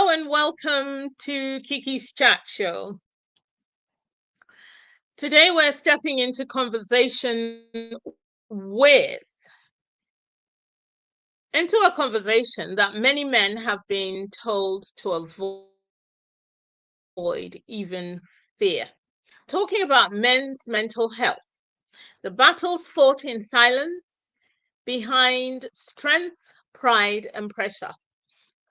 Hello and welcome to Kiki's Chat Show. Today we're stepping into conversation into a conversation that many men have been told to avoid, even fear. Talking about men's mental health, the battles fought in silence, behind strength, pride, and pressure.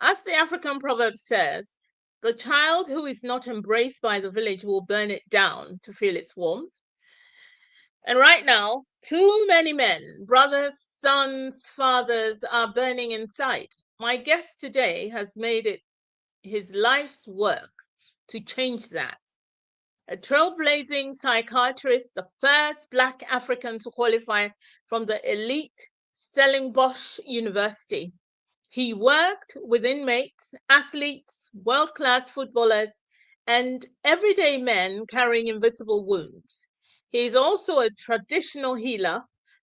As the African proverb says, the child who is not embraced by the village will burn it down to feel its warmth. And right now, too many men, brothers, sons, fathers, are burning inside. My guest today has made it his life's work to change that. A trailblazing psychiatrist, the first Black African to qualify from the elite Stellenbosch University. He worked with inmates, athletes, world-class footballers, and everyday men carrying invisible wounds. He is also a traditional healer,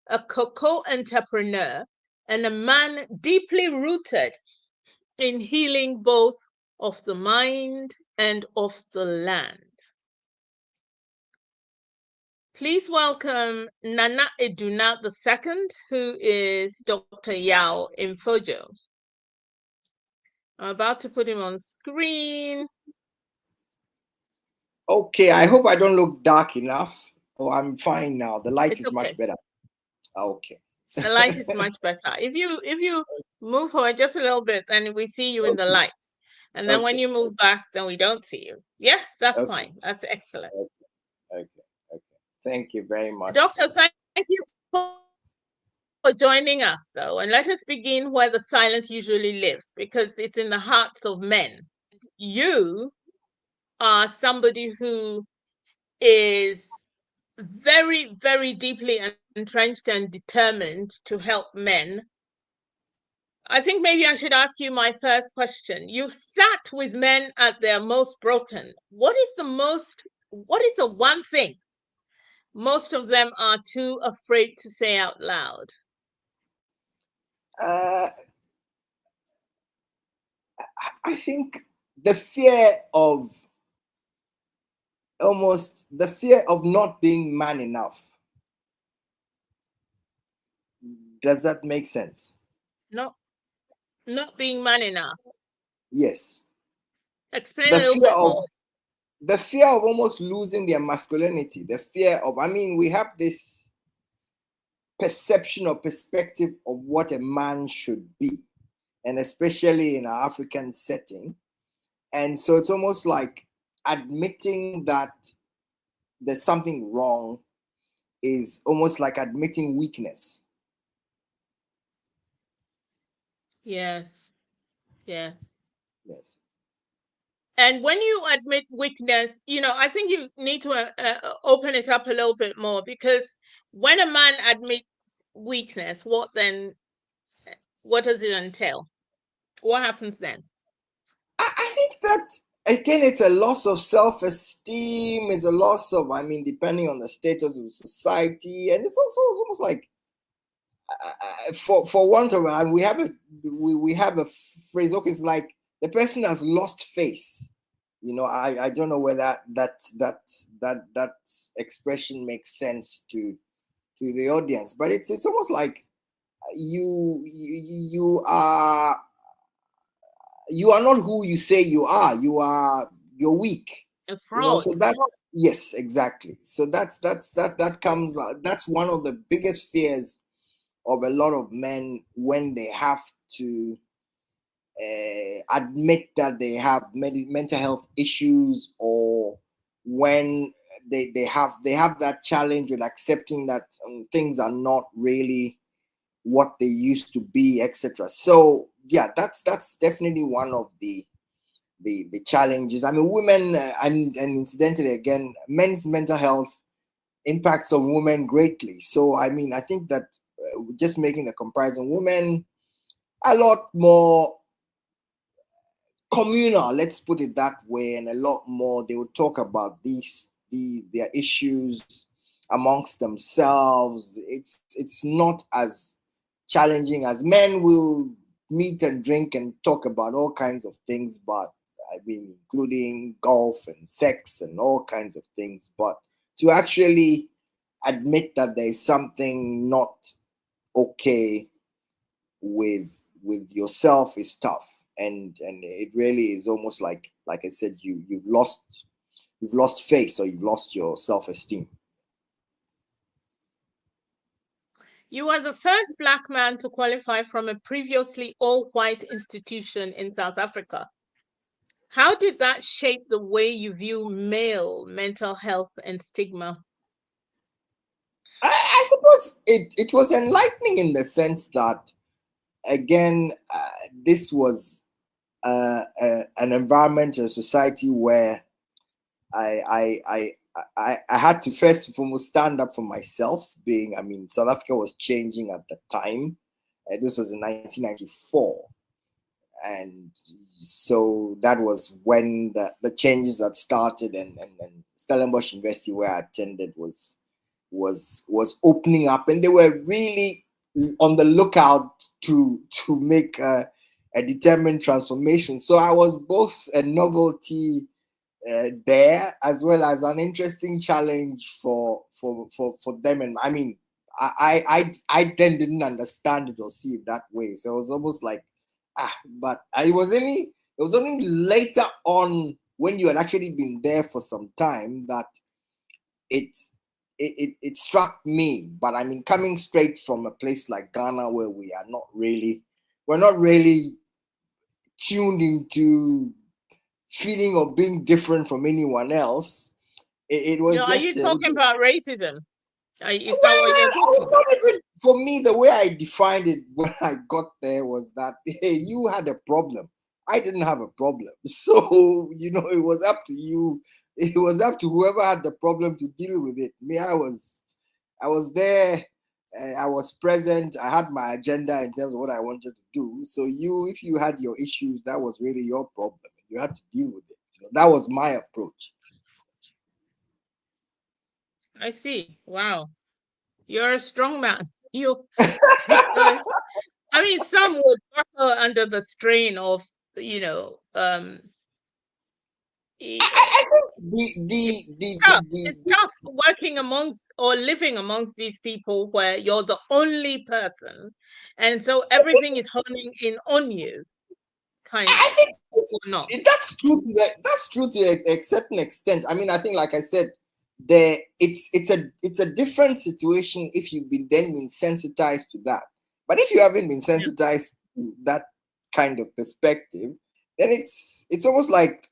a cocoa entrepreneur, and a man deeply rooted in healing both of the mind and of the land. Please welcome Nana Aduna II, who is Dr. Yao Mfodwo. I'm about to put him on screen. Okay, I hope I don't look dark enough. Oh, I'm fine now. The light is okay. much better. Okay. The light is much better. If you move forward just a little bit, then we see you in the light. And then when you move back, then we don't see you. Yeah, that's fine. That's excellent. Okay. Thank you very much. Doctor, thank you for joining us, though. And let us begin where the silence usually lives, because it's in the hearts of men. You are somebody who is very, very deeply entrenched and determined to help men. I think maybe I should ask you my first question. You've sat with men at their most broken. What is the one thing most of them are too afraid to say out loud? I think the fear of not being man enough. Does that make sense? No, not being man enough. Yes. Explain a little bit more. The fear of almost losing their masculinity. The fear of, we have this perception or perspective of what a man should be, and especially in our African setting. And so it's almost like admitting that there's something wrong is almost like admitting weakness. Yes. And when you admit weakness, I think you need to open it up a little bit more, because when a man admits weakness, what does it entail? What happens then? I think that, again, it's a loss of self-esteem. It's a loss of, depending on the status of society, and it's almost like, for want of, we have a phrase. Okay, it's like the person has lost face. I don't know whether that expression makes sense to the audience, but it's almost like you are not who you say you are. You're weak. A fraud. So that's, yes, exactly. So that's one of the biggest fears of a lot of men when they have to admit that they have mental health issues, or when they have that challenge with accepting that things are not really what they used to be, etc. So yeah, that's definitely one of the challenges. Women, and incidentally, again, men's mental health impacts on women greatly. So I think that just making the comparison, women a lot more communal, let's put it that way, and a lot more they would talk about their issues amongst themselves. It's not as challenging as men will meet and drink and talk about all kinds of things, but I mean, including golf and sex and all kinds of things. But to actually admit that there is something not okay with yourself is tough, and it really is almost like I said, you've lost face, or you've lost your self-esteem. You are the first Black man to qualify from a previously all-white institution in South Africa. How did that shape the way you view male mental health and stigma? I suppose it was enlightening in the sense that, again, this was an environment, a society where I had to first and foremost stand up for myself. I mean, South Africa was changing at the time. This was in 1994. And so that was when the changes had started, and Stellenbosch University, where I attended, was opening up, and they were really on the lookout to make a determined transformation. So I was both a novelty there, as well as an interesting challenge for them. And I mean, I then didn't understand it or see it that way. So it was almost like, but it was only later on, when you had actually been there for some time, that it struck me. But I mean, coming straight from a place like Ghana, where we're not really tuned into feeling or being different from anyone else, it was just. Are you talking about racism? Is that what you're talking about? For me, the way I defined it when I got there was that, hey, you had a problem. I didn't have a problem. So, it was up to you. It was up to whoever had the problem to deal with it. Me, I was there. I was present. I had my agenda in terms of what I wanted to do. So if you had your issues, that was really your problem. You had to deal with it. That was my approach. I see. Wow. You're a strong man. I mean, some would buckle under the strain of, I think it's tough working amongst or living amongst these people where you're the only person, and so everything is honing in on you. I think not. That's true to a certain extent. I mean, I think, like I said, it's a different situation if you've been sensitized to that. But if you haven't been sensitized to that kind of perspective, then it's almost like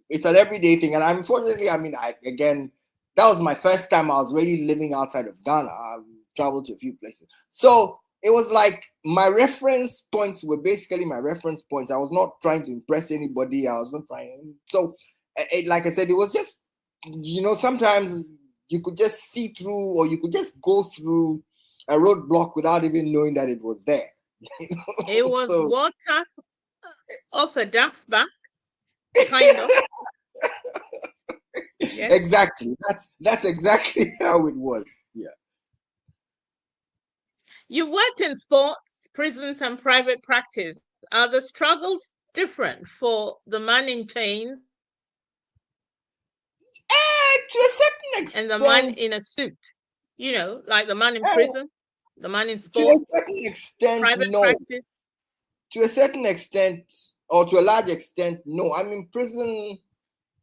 it's an everyday thing. And unfortunately, I mean, that was my first time I was really living outside of Ghana. I've traveled to a few places, so it was like my reference points were basically my reference points. I was not trying to impress anybody. I was not trying. So, like I said, it was just, sometimes you could just see through, or you could just go through a roadblock without even knowing that it was there. It was water off a duck's back, kind of. Yes. Exactly. That's exactly how it was. Yeah. You worked in sports, prisons, and private practice. Are the struggles different for the man in chains to a certain extent, and the man in a suit? Like the man in prison, the man in sports, to a certain extent, private no. practice. To a certain extent, or to a large extent, no. I mean, prison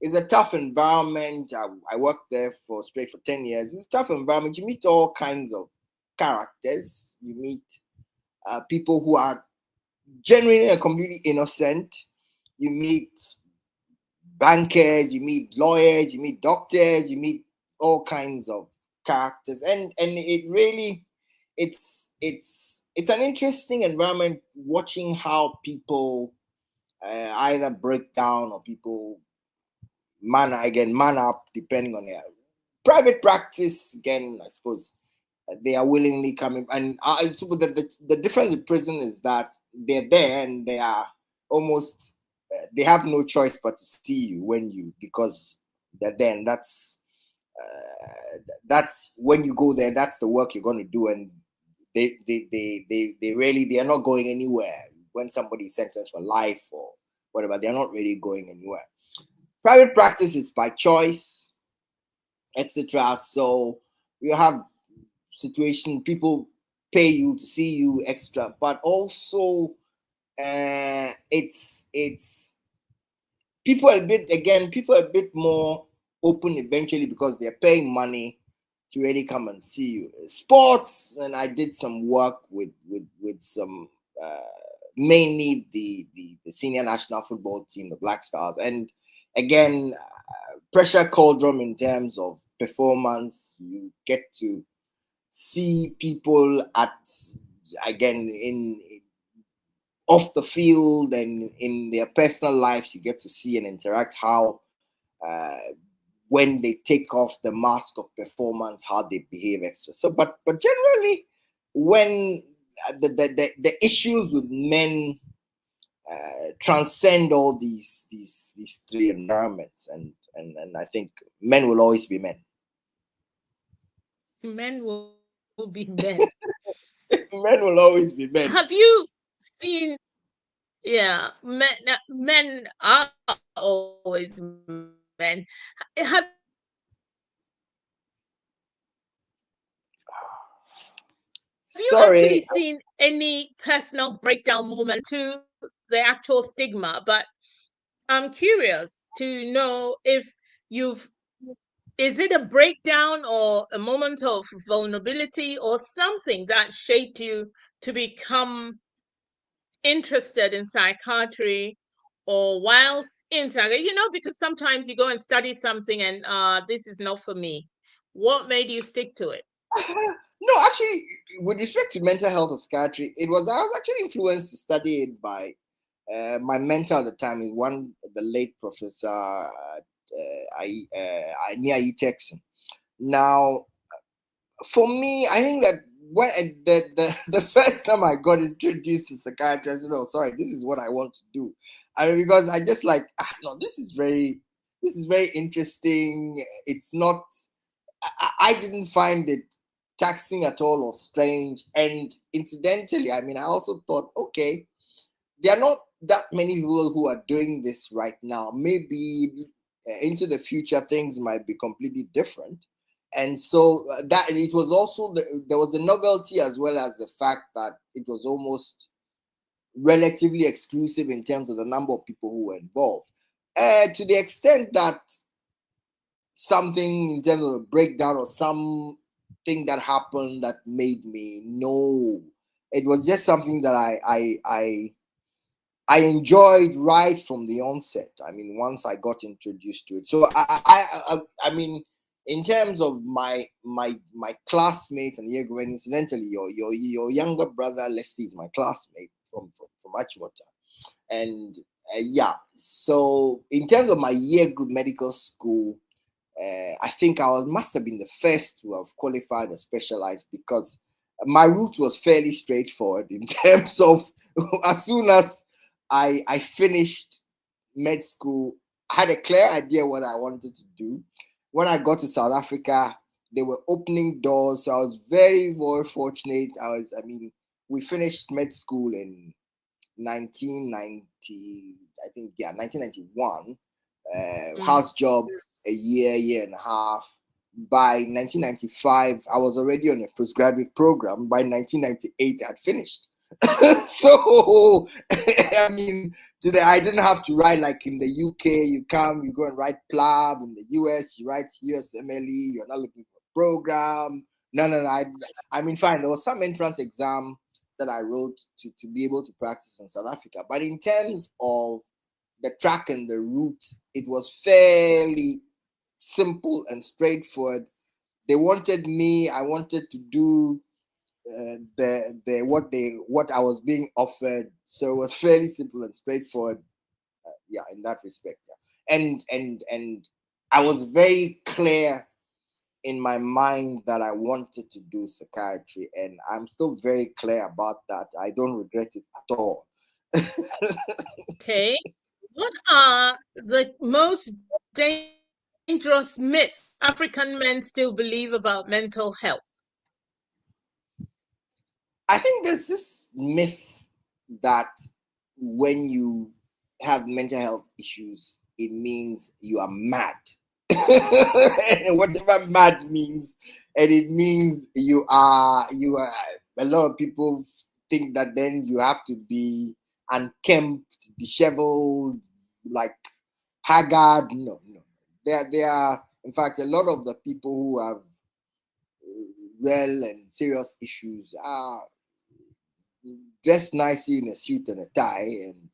is a tough environment. I worked there for 10 years. It's a tough environment. You meet all kinds of characters. You meet people who are genuinely and completely innocent. You meet bankers, you meet lawyers, you meet doctors, you meet all kinds of characters, and it really, it's an interesting environment, watching how people either break down, or people man up, depending on their private practice. Again, I suppose they are willingly coming, and so the difference with prison is that they're there, and they are almost they have no choice but to see you because they're there, and that's when you go there, that's the work you're going to do, and they are not going anywhere. When somebody is sentenced for life or whatever. They're not really going anywhere. Private practice is by choice, etc. So you have situation, people pay you to see you extra, but also it's people a bit more open eventually because they're paying money to really come and see you. Sports, and I did some work with some mainly the senior national football team, the Black Stars, and again pressure cauldron in terms of performance. You get to see people at again in off the field and in their personal lives. You get to see and interact how uh, when they take off the mask of performance, how they behave extra. So, but generally, when the issues with men transcend all these three environments, and I think men will always be men. Men will be men. Men will always be Have men. you seen? Yeah, men are always men. Have you actually seen any personal breakdown moment Sorry. to the actual stigma? But I'm curious to know if you've is it a breakdown or a moment of vulnerability or something that shaped you to become interested in psychiatry or whilst in psychiatry, because sometimes you go and study something and this is not for me. What made you stick to it? No, actually, with respect to mental health or psychiatry, I was actually influenced to study it by my mentor at the time is the late Professor Nia Texan. Now, for me, I think that when the first time I got introduced to psychiatry, I said, "Oh, sorry, this is what I want to do." I mean, because I just like, no, this is very interesting. It's not. I didn't find it taxing at all or strange. And incidentally, I mean, I also thought, okay, there are not that many people who are doing this right now. Maybe into the future, things might be completely different. And so that it was also there was a novelty as well as the fact that it was almost relatively exclusive in terms of the number of people who were involved. To the extent that something in terms of a breakdown or something that happened that made me know, it was just something that I enjoyed right from the onset. I mean, once I got introduced to it. So I mean, in terms of my classmates and year grade, incidentally, your younger brother Leslie is my classmate from Achimota, and yeah. So in terms of my year group medical school, I think must have been the first to have qualified or specialized because my route was fairly straightforward in terms of as soon as I finished med school, I had a clear idea what I wanted to do. When I got to South Africa, they were opening doors. So I was very, very fortunate. I mean, we finished med school in 1990, I think, yeah, 1991. Mm. House jobs a year and a half. By 1995, I was already on a postgraduate program. By 1998, I had finished. So, I mean, today I didn't have to write like in the UK. You come, you go and write PLAB. In the US, you write USMLE. You're not looking for a program. No. I mean, fine. There was some entrance exam that I wrote to be able to practice in South Africa. But in terms of the track and the route, it was fairly simple and straightforward. They wanted me. I wanted to do what I was being offered. So it was fairly simple and straightforward. Yeah, in that respect. Yeah. And I was very clear in my mind that I wanted to do psychiatry, and I'm still very clear about that. I don't regret it at all. Okay. What are the most dangerous myths African men still believe about mental health? I think there's this myth that when you have mental health issues, it means you are mad. And whatever mad means, and it means you are. A lot of people think that then you have to be unkempt, disheveled, like haggard. No, no. There are in fact a lot of the people who have real and serious issues are dressed nicely in a suit and a tie, and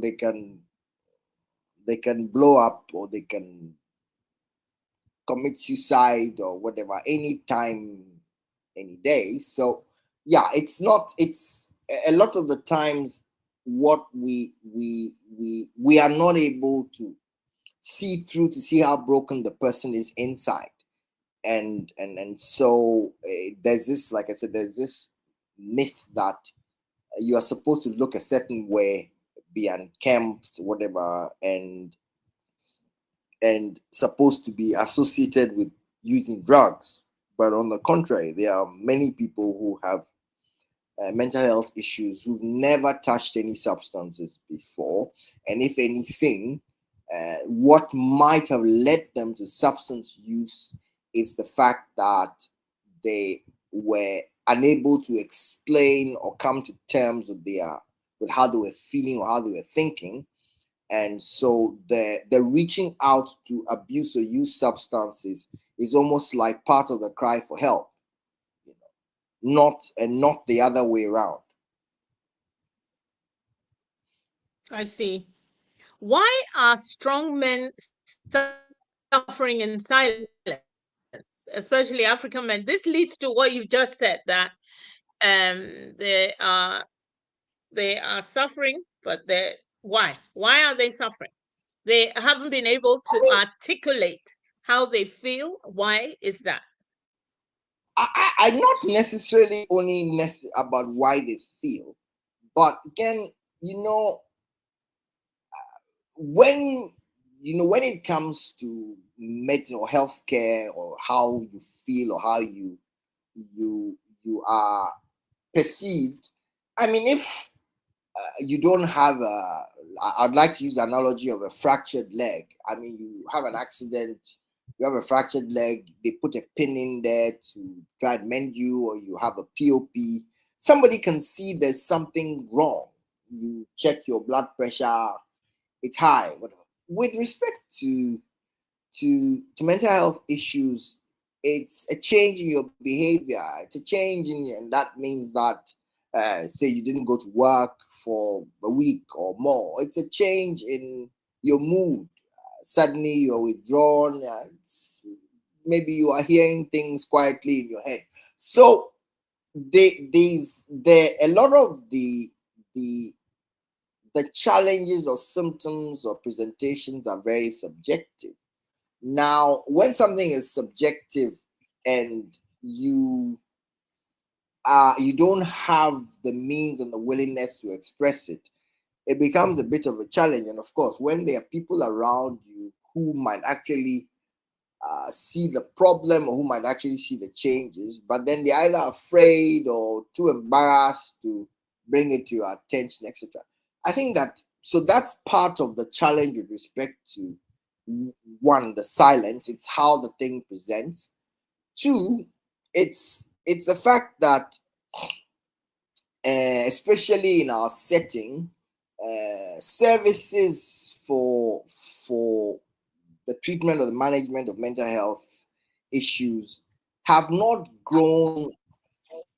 they can blow up, or they can commit suicide or whatever anytime, any day. So yeah, it's a lot of the times what we are not able to see through to see how broken the person is inside. And so there's this, like I said, there's this myth that you are supposed to look a certain way, be unkempt, whatever, and supposed to be associated with using drugs. But on the contrary, there are many people who have mental health issues who've never touched any substances before. And if anything, what might have led them to substance use is the fact that they were unable to explain or come to terms with how they were feeling or how they were thinking. And so the reaching out to abuse or use substances is almost like part of the cry for help, not the other way around. I see. Why are strong men suffering in silence, especially African men? This leads to what you've just said, that they are suffering, but they why? Why are they suffering? They haven't been able to articulate how they feel. Why is that? I not necessarily only about why they feel, but again, you know, when when it comes to medicine or healthcare, or how you feel, or how you are perceived. I mean, if you don't have I'd like to use the analogy of a fractured leg. I mean, you have an accident, you have a fractured leg, they put a pin in there to try and mend you, or you have a POP. Somebody can see there's something wrong. You check your blood pressure, it's high, whatever. With respect to mental health issues, it's a change in your behavior. It's a change and that means that say you didn't go to work for a week or more. It's a change in your mood. Suddenly you're withdrawn. Maybe you are hearing things quietly in your head. So a lot of the the challenges or symptoms or presentations are very subjective. Now, when something is subjective and you don't have the means and the willingness to express it, it becomes a bit of a challenge. And of course, when there are people around you who might actually see the problem, or who might actually see the changes, but then they're either afraid or too embarrassed to bring it to your attention, etc. I think that so that's part of the challenge with respect to one, the silence. It's how the thing presents. Two, it's the fact that especially in our setting, services for the treatment or the management of mental health issues have not grown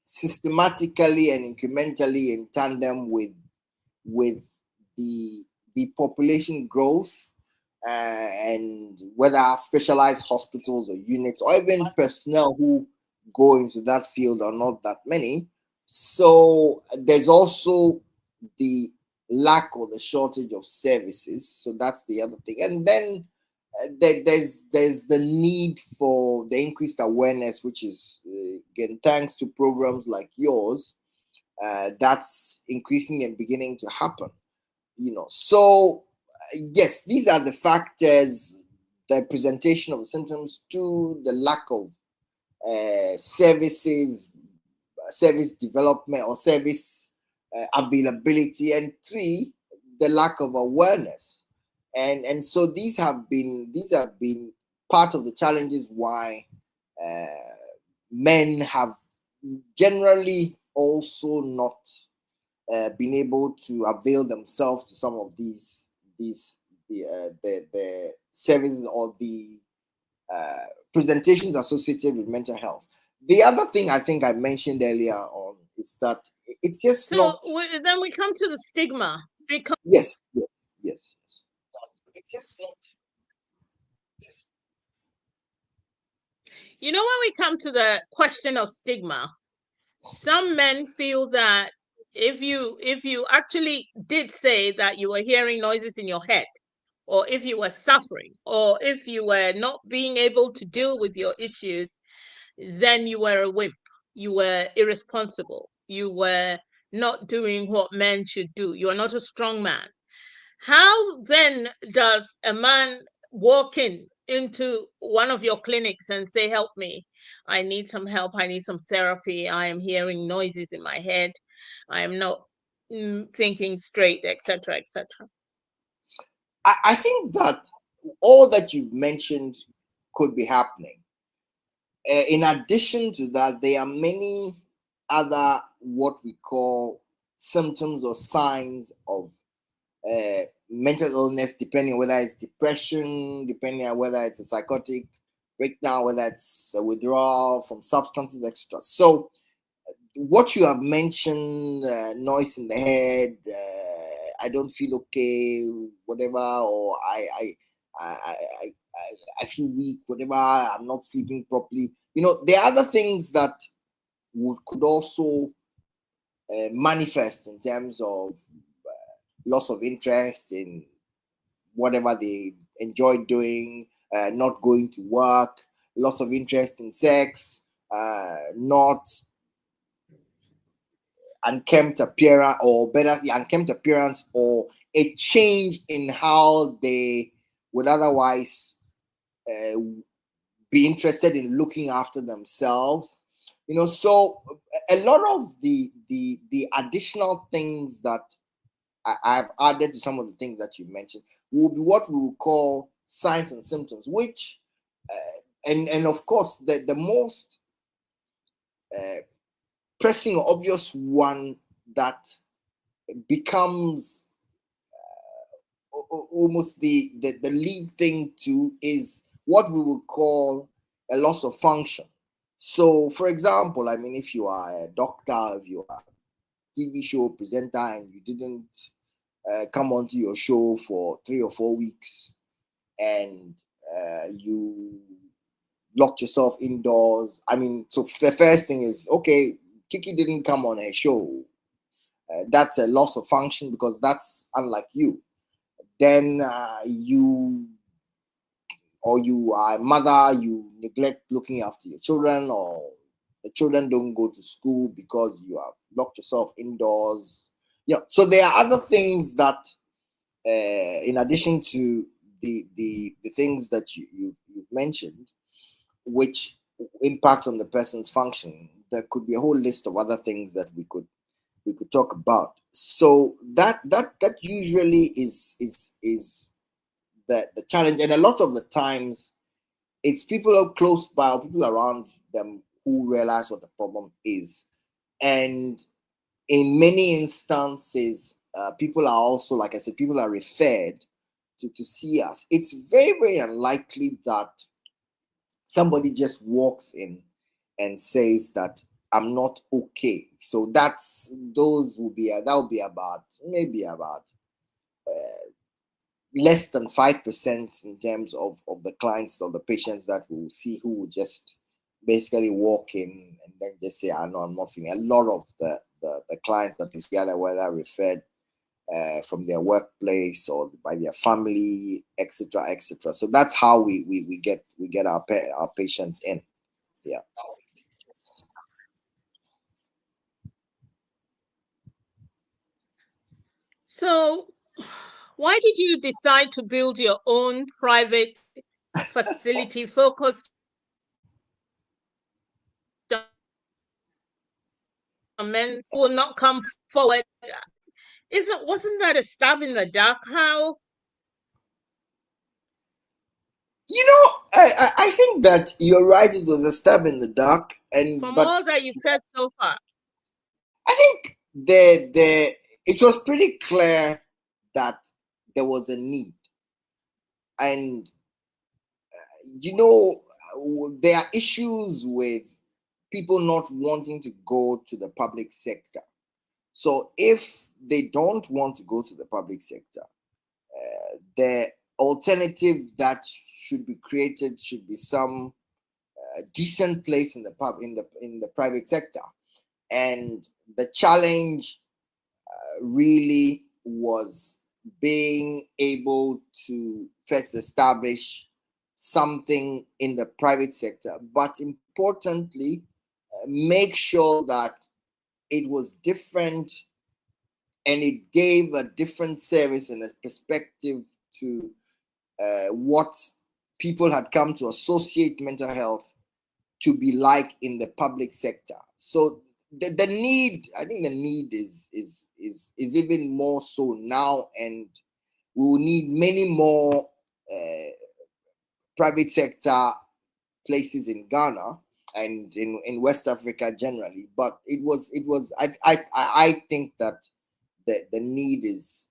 systematically and incrementally in tandem with the population growth, and whether specialized hospitals or units or even personnel who go into that field are not that many. So there's also the lack or the shortage of services. So that's the other thing. And then there's the need for the increased awareness, which is again thanks to programs like yours, that's increasing and beginning to happen. So yes, these are the factors: the presentation of the symptoms, to the lack of service development or service availability, and three, the lack of awareness, and so these have been part of the challenges why men have generally also not been able to avail themselves to some of these the services or the presentations associated with mental health. The other thing I think I mentioned earlier on is that it's just so then we come to the stigma, because yes. you know, when we come to the question of stigma, some men feel that if you actually did say that you were hearing noises in your head, or if you were suffering, or if you were not being able to deal with your issues, then you were a wimp, you were irresponsible, you were not doing what men should do, you are not a strong man. How then does a man walk into one of your clinics and say, help me, I need some help, I need some therapy, I am hearing noises in my head, I am not thinking straight, etc., etc.? I think that all that you've mentioned could be happening. In addition to that, there are many other what we call symptoms or signs of mental illness, depending on whether it's depression, depending on whether it's a psychotic breakdown, whether it's a withdrawal from substances, etc. So, what you have mentioned, noise in the head, I don't feel okay, whatever, or I feel weak, whatever, I'm not sleeping properly. There are other things that could also manifest in terms of loss of interest in whatever they enjoy doing, not going to work, loss of interest in sex, not unkempt appearance, or better, unkempt appearance, or a change in how they would otherwise be interested in looking after themselves. So a lot of the additional things that I've added to some of the things that you mentioned will be what we will call signs and symptoms, which and of course the most pressing or obvious one that becomes almost the lead thing to is what we would call a loss of function. So, for example, I mean, if you are a doctor, if you are a TV show presenter and you didn't come onto your show for 3 or 4 weeks, and you locked yourself indoors. I mean, so the first thing is, okay, Kiki didn't come on her show. That's a loss of function because that's unlike you. Then you are a mother, you neglect looking after your children, or the children don't go to school because you have locked yourself indoors. So there are other things that, in addition to the things that you've mentioned, which impact on the person's function, there could be a whole list of other things that we could talk about. So that usually is the challenge, and a lot of the times it's people close by or people around them who realize what the problem is. And in many instances, people are also, like I said, people are referred to see us. It's very, very unlikely that somebody just walks in and says that I'm not okay. So that will be about maybe about less than 5% in terms of the clients or the patients that we will see who will just basically walk in and then just say, I know I'm not feeling. A lot of the clients that we see are whether referred from their workplace or by their family, etc., etc. So that's how we get our patients in. Yeah. So why did you decide to build your own private facility focused on men who will not come forward Wasn't that a stab in the dark? How? I think that you're right. It was a stab in the dark, From but all that you've said so far. I think it was pretty clear that there was a need, and there are issues with people not wanting to go to the public sector. So if they don't want to go to the public sector, the alternative that should be created should be some decent place in the private sector. And the challenge really was being able to first establish something in the private sector, but importantly, make sure that it was different and it gave a different service and a perspective to what people had come to associate mental health to be like in the public sector. So the need, I think the need is even more so now, and we will need many more private sector places in Ghana and in West Africa generally. But I think that the need is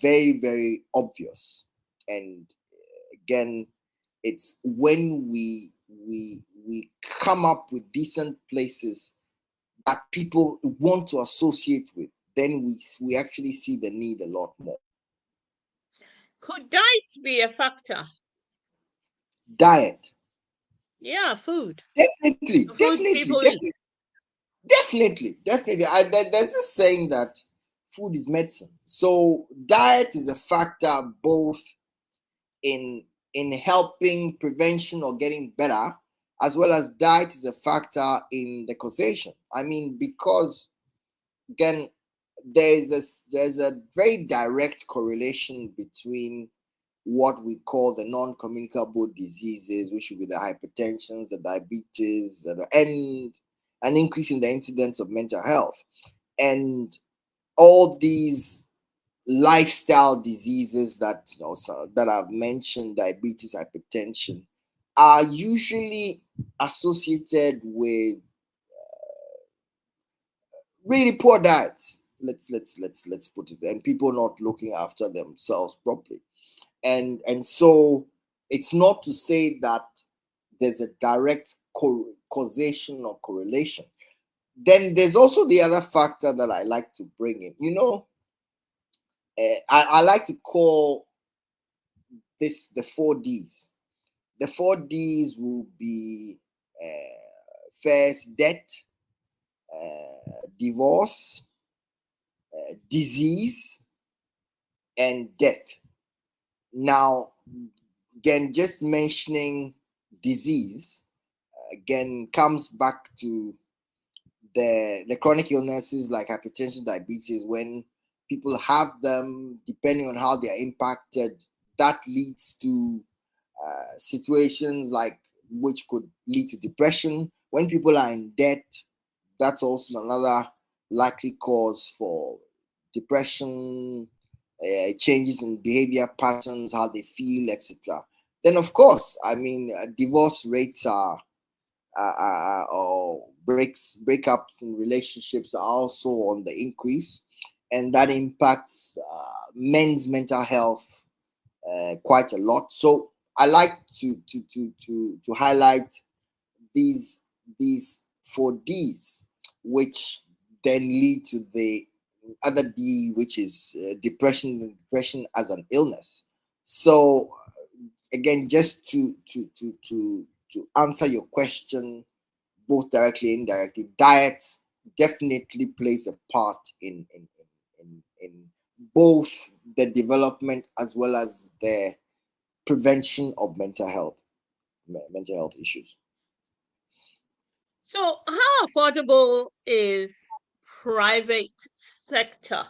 very, very obvious. And again, it's when we come up with decent places that people want to associate with, then we actually see the need a lot more. Could diet be a factor? Diet. Yeah, food. Definitely, The food people eat. Definitely. There's a saying that food is medicine. So diet is a factor both in helping prevention or getting better, as well as diet is a factor in the causation. I mean, because again, there's a very direct correlation between what we call the non-communicable diseases, which would be the hypertensions, the diabetes, and an increase in the incidence of mental health. And all these lifestyle diseases that I've mentioned, diabetes, hypertension, are usually associated with really poor diet. Let's put it, and people not looking after themselves properly. And so it's not to say that there's a direct causation or correlation. Then there's also the other factor that I like to bring in. I like to call this the 4Ds. The 4Ds will be first, death, divorce, disease, and death. Now, again, just mentioning disease again comes back to the chronic illnesses like hypertension, diabetes. When people have them, depending on how they are impacted, that leads to situations like which could lead to depression. When people are in debt, that's also another likely cause for depression, changes in behavior patterns, how they feel, etc. Then, of course, I mean, divorce rates are or breakups in relationships are also on the increase, and that impacts men's mental health quite a lot. So I like to highlight these 4Ds, which then lead to the other D, which is depression as an illness. So again, just to answer your question, both directly and indirectly, diet definitely plays a part in both the development as well as the prevention of mental health issues. So how affordable is private sector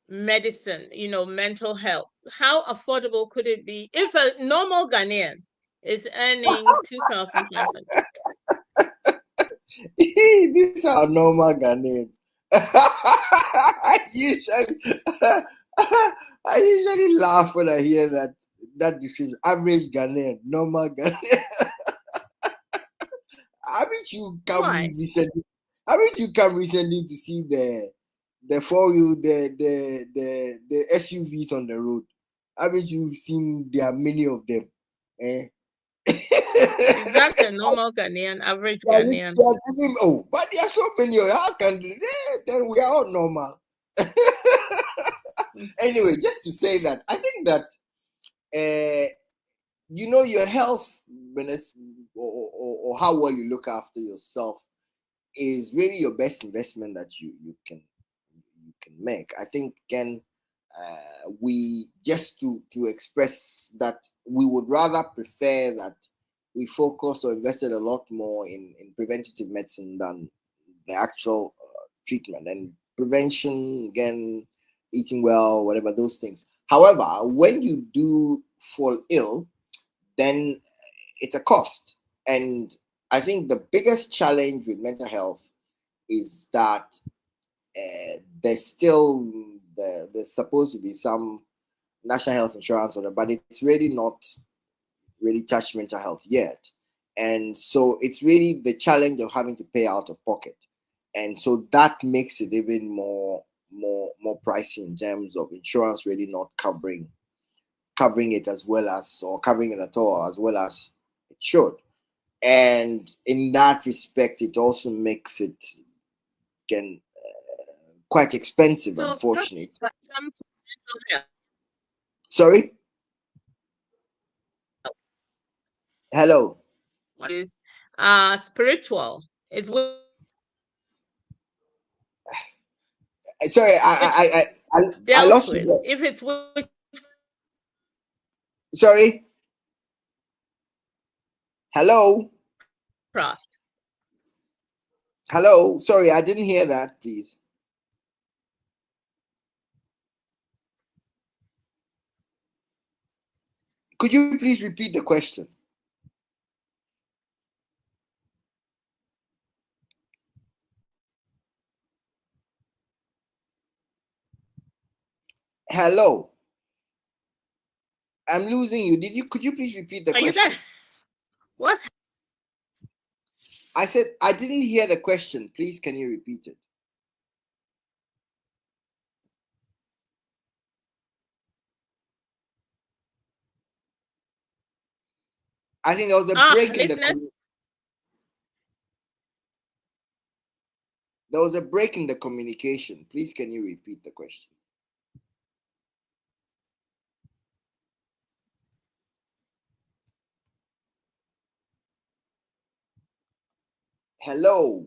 medicine, mental health? How affordable could it be if a normal Ghanaian is earning 2,500? These are normal Ghanaians. I usually, I usually laugh when I hear that description. Average Ghanaian, normal Ghanaian. Haven't you Why? come recently? Haven't you come recently to see the four wheel the SUVs on the road? Haven't you seen there are many of them? Eh? Is that a normal Ghanaian, average Ghanaian? Oh, but there are so many. How can then we are all normal? Anyway, just to say that I think that your health, or how well you look after yourself is really your best investment that you can make. I think we just to express that we would rather prefer that we focus or invested a lot more in preventative medicine than the actual treatment. And prevention, again, eating well, whatever, those things. However, when you do fall ill, then it's a cost. And I think the biggest challenge with mental health is that there's still there's supposed to be some national health insurance on it, but it's really not really touched mental health yet. And so it's really the challenge of having to pay out of pocket. And so that makes it even more pricey in terms of insurance really not covering it as well as, or covering it at all as well as it should. And in that respect, it also makes it can quite expensive, So unfortunately. comes mental health. Sorry? Hello. Is spiritual. It's Sorry, I dealt lost with. you. If it's Sorry. Hello. witchcraft. Hello. Sorry, I didn't hear that. Please. Could you please repeat the question? Hello. I'm losing you. Could you please repeat the Are you question? there? What? I said I didn't hear the question. Please, can you repeat it? I think there was a break in the there was a break in the communication. Please, can you repeat the question? Hello.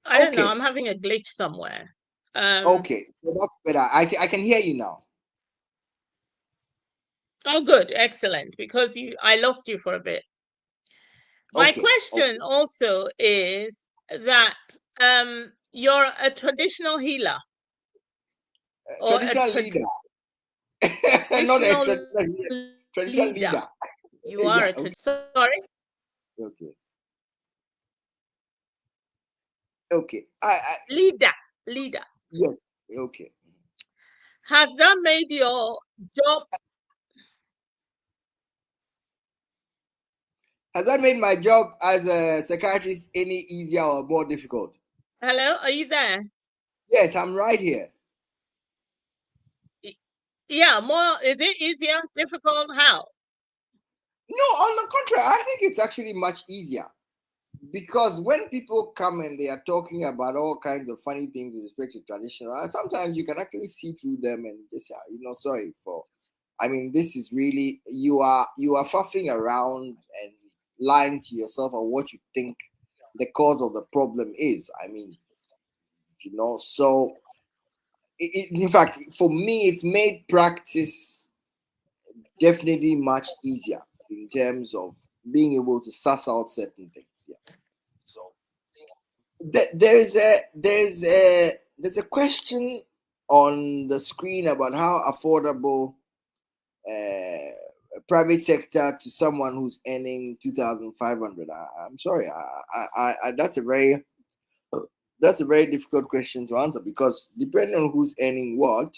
I don't know. I'm having a glitch somewhere. Okay, so that's better. I can hear you now. Oh, good, excellent. Because I lost you for a bit. My question also is that you're a traditional healer or traditional leader. Not a traditional leader. You are a sorry. Okay. Okay. Leader. Yes. Okay. Has that made your job? Has that made my job as a psychiatrist any easier or more difficult? Hello, are you there? Yes, I'm right here. Yeah, more. Is it easier, difficult? How? No, on the contrary, I think it's actually much easier. Because when people come and they are talking about all kinds of funny things with respect to traditional, sometimes you can actually see through them and just say, sorry for. I mean, this is really you are faffing around and lying to yourself on what you think the cause of the problem is. I mean, So in fact, for me, it's made practice definitely much easier in terms of being able to suss out certain things. Yeah. So there's a question on the screen about how affordable private sector to someone who's earning 2,500. I'm sorry, that's a very difficult question to answer, because depending on who's earning what,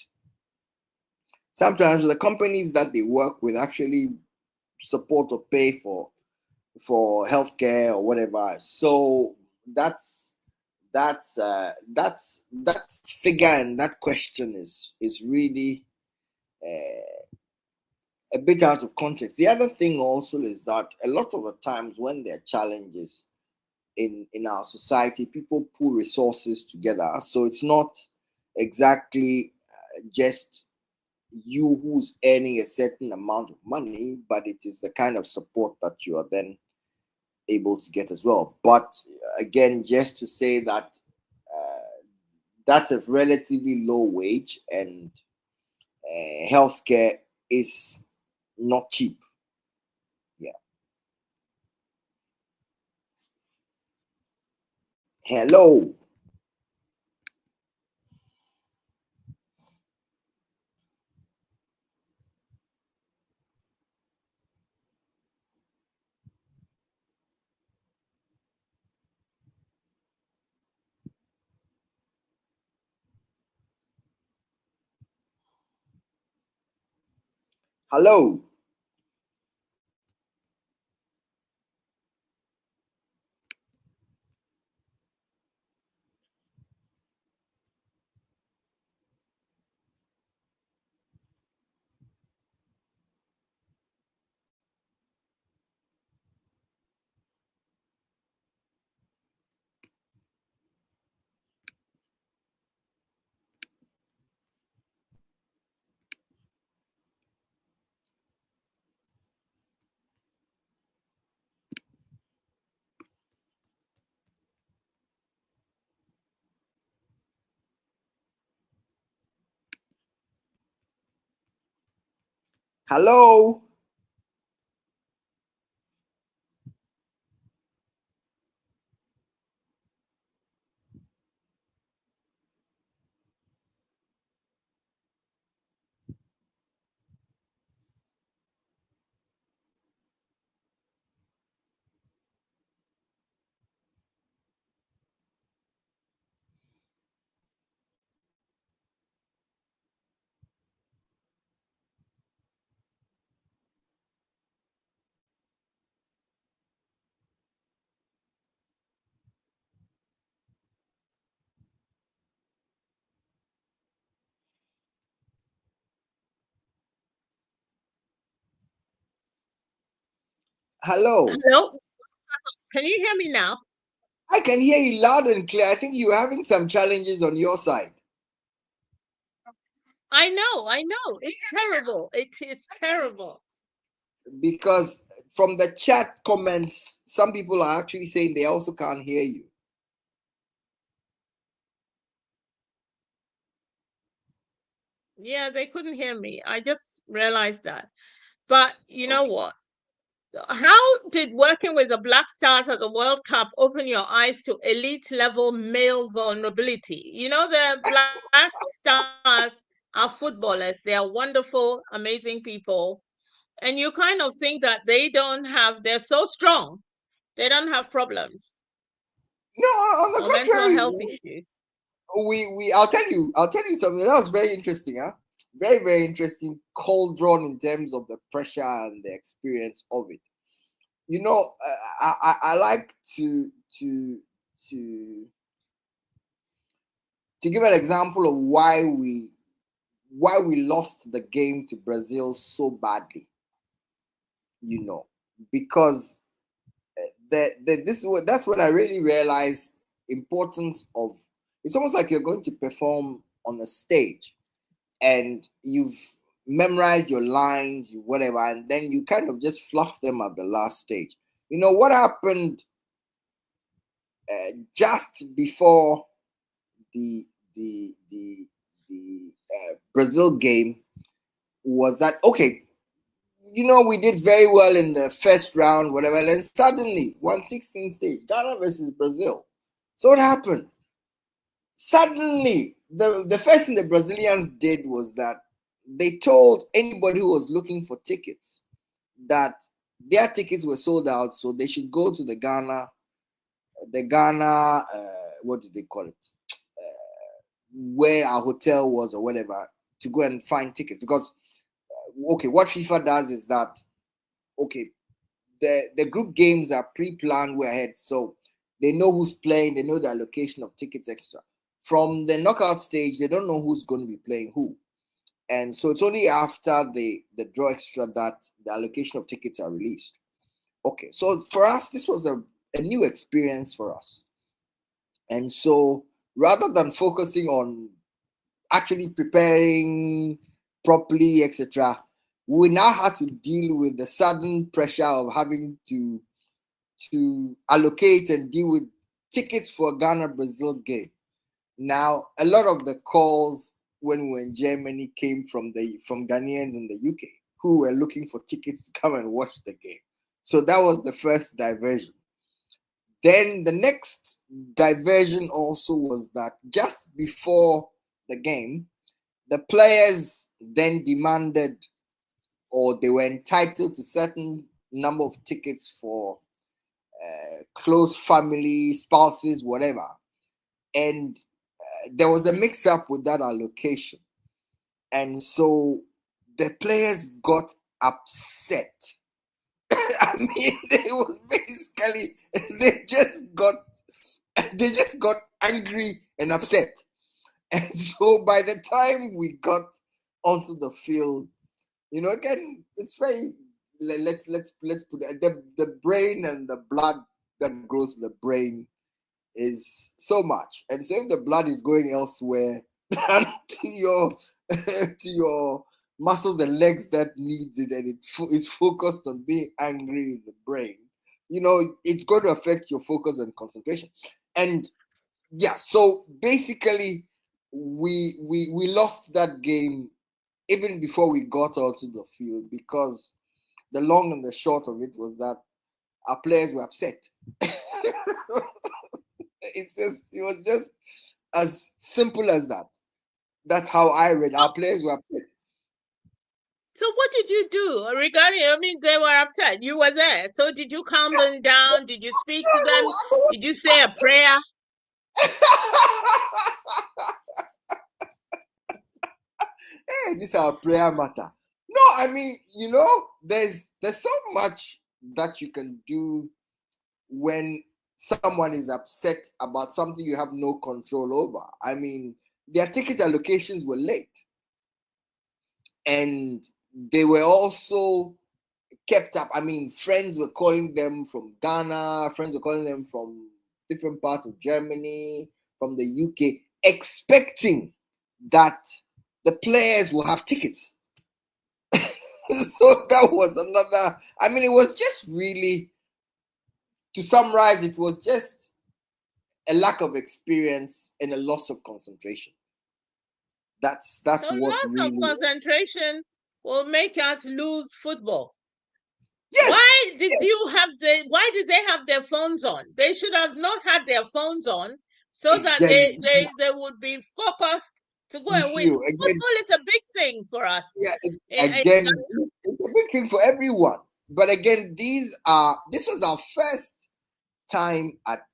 sometimes the companies that they work with actually support or pay for healthcare or whatever. So that figure and that question is really a bit out of context. The other thing also is that a lot of the times when there are challenges in our society, people pull resources together. So it's not exactly just you who's earning a certain amount of money, but it is the kind of support that you are then able to get as well. But again, just to say that that's a relatively low wage, and healthcare is not cheap. Yeah. Hello. Hello. Hello. Hello. Hello? Can you hear me now? I can hear you loud and clear. I think you're having some challenges on your side, I know. It's terrible. It is terrible. because from the chat comments, some people are actually saying they also can't hear you. Yeah, they couldn't hear me. I just realized that. But you know Okay. what? How did working with the Black Stars at the World Cup open your eyes to elite level male vulnerability? You know, the Black Stars are footballers. They are wonderful, amazing people. And you kind of think that they're so strong, they don't have problems No, on the or mental contrary, health issues. I'll tell you something that was very interesting, huh? Very, very interesting cauldron in terms of the pressure and the experience of it. I like to to to give an example of why we lost the game to Brazil so badly. You know, because that's when I really realized importance of. It's almost like you're going to perform on a stage, and you've memorized your lines, you whatever, and then you kind of just fluff them at the last stage. You know what happened just before the the the the Brazil game was that okay? We did very well in the first round, whatever. And then suddenly, 1/16 stage, Ghana versus Brazil. So what happened? Suddenly, the first thing the Brazilians did was that they told anybody who was looking for tickets that their tickets were sold out, so they should go to the Ghana, what did they call it? Where our hotel was or whatever, to go and find tickets. Because, okay, what FIFA does is that, okay, the group games are pre-planned way ahead, so they know who's playing, they know the allocation of tickets extra. From the knockout stage, they don't know who's going to be playing who. And so it's only after the draw extra that the allocation of tickets are released. Okay, so for us, this was a new experience for us. And so rather than focusing on actually preparing properly, etc., we now had to deal with the sudden pressure of having to allocate and deal with tickets for a Ghana-Brazil game. Now, a lot of the calls when we were in Germany came from Ghanaians in the UK who were looking for tickets to come and watch the game. So that was the first diversion. Then the next diversion also was that just before the game, the players then demanded, or they were entitled to certain number of tickets for close family, spouses, whatever. And there was a mix-up with that allocation. And so the players got upset. I mean, they just got angry and upset. And so by the time we got onto the field, again, it's very, let's put it, the brain and the blood that grows in the brain is so much. And so if the blood is going elsewhere than to your muscles and legs that needs it, and it's focused on being angry in the brain, it's going to affect your focus and concentration. And yeah, so basically we lost that game even before we got onto the field, because the long and the short of it was that our players were upset. It was just as simple as that. That's how I read. Our players were upset. So what did you do regarding? I mean, they were upset. You were there. So did you calm them down? Did you speak to them? Did you say a prayer? Hey, this is our prayer matter. No, I mean, there's so much that you can do when someone is upset about something you have no control over. I mean, their ticket allocations were late. And they were also kept up. I mean, friends were calling them from Ghana, friends were calling them from different parts of Germany, from the UK, expecting that the players will have tickets. So that was another, I mean, it was just really, to summarize, it was just a lack of experience and a loss of concentration. That's So what loss really of concentration will make us lose football. Yes. Why did they have their phones on? They should have not had their phones on, so that they would be focused to go and win. Football is a big thing for us. Yeah, again, it's a big thing for everyone. But again, this was our first time at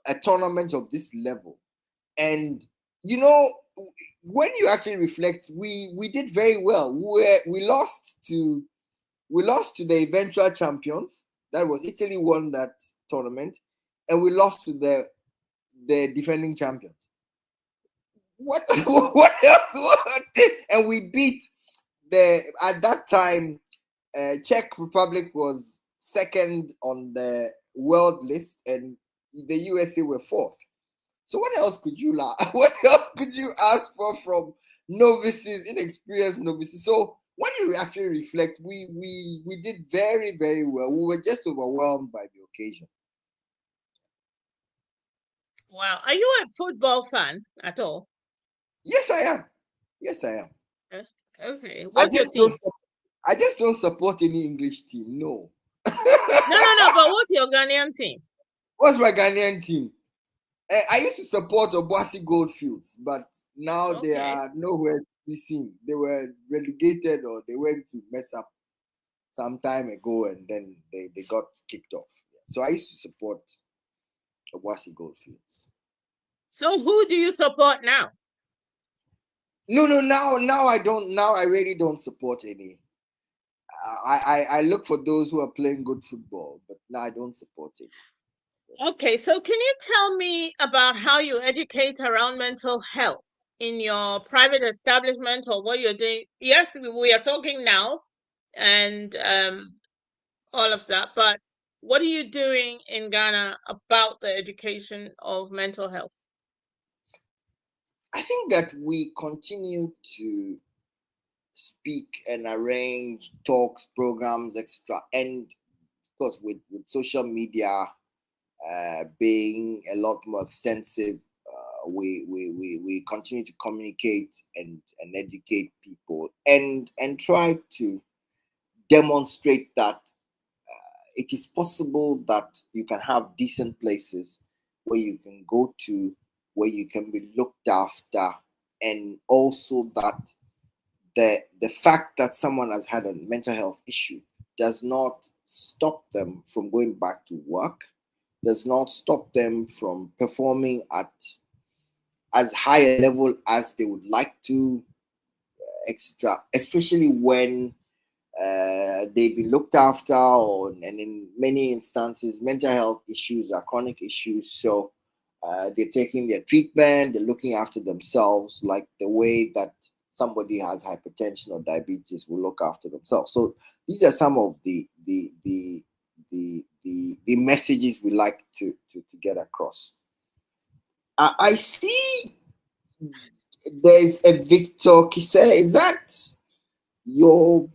a tournament of this level. And when you actually reflect, we did very well. We lost to the eventual champions. That was Italy won that tournament, and we lost to the defending champions. What else? And we beat at that time, Czech Republic was second on the world list, and the USA were fourth. So what else could you What else could you ask for from novices, inexperienced novices? So when you actually reflect, we did very, very well. We were just overwhelmed by the occasion. Wow. Are you a football fan at all? Yes, I am. Yes, I am. Uh, Okay. I What's your just don't. team? I just don't support any English team. No. No, no, no. But what's your Ghanaian team? What's my Ghanaian team? I used to support Obuasi Goldfields, but now they Okay. are nowhere to be seen. They were relegated or they went to mess up some time ago and then they got kicked off. So I used to support Obuasi Goldfields. So who do you support now? No, now I don't. Now I really don't support any. I look for those who are playing good football, but now I don't support it. Okay, so can you tell me about how you educate around mental health in your private establishment or what you're doing? Yes, we are talking now and all of that, but what are you doing in Ghana about the education of mental health? I think that we continue to speak and arrange talks, programs, etc. And of course, with social media being a lot more extensive, we continue to communicate and educate people and try to demonstrate that it is possible that you can have decent places where you can go to, where you can be looked after, and also that the fact that someone has had a mental health issue does not stop them from going back to work, does not stop them from performing at as high a level as they would like to, etc. Especially when they've been looked after, or and in many instances, mental health issues are chronic issues. So they're taking their treatment, they're looking after themselves, like the way that somebody has hypertension or diabetes will look after themselves. So these are some of the messages we like to get across. I see there's a Victor Kise. Is that your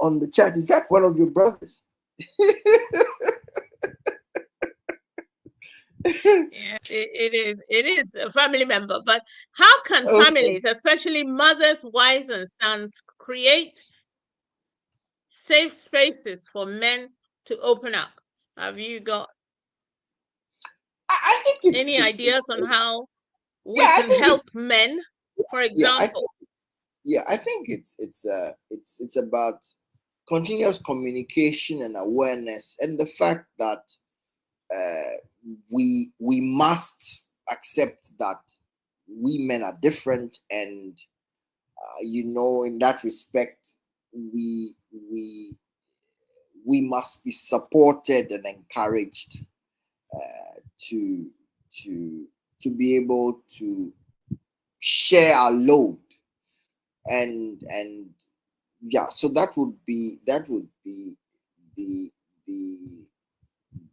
on the chat? Is that one of your brothers? Yes, it is. It is a family member. But how can Okay. families, especially mothers, wives, and sons, create safe spaces for men to open up? Have you got I think any ideas on how we yeah. I can think it help men, for yeah. example? I think it's about continuous communication and awareness, and the fact that we must accept that we men are different, and in that respect, we we must be supported and encouraged to to to be able to share our load, and yeah. So that would be the the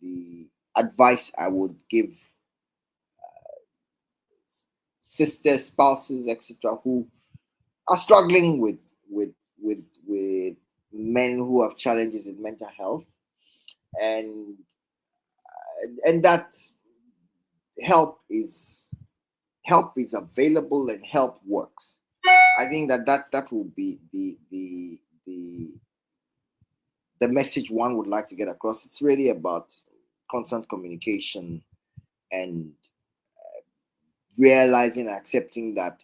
the advice I would give sisters, spouses, etc., who are struggling with men who have challenges in mental health, and that help is help is available and help works. I think that will be the message one would like to get across. It's really about constant communication and realizing and accepting that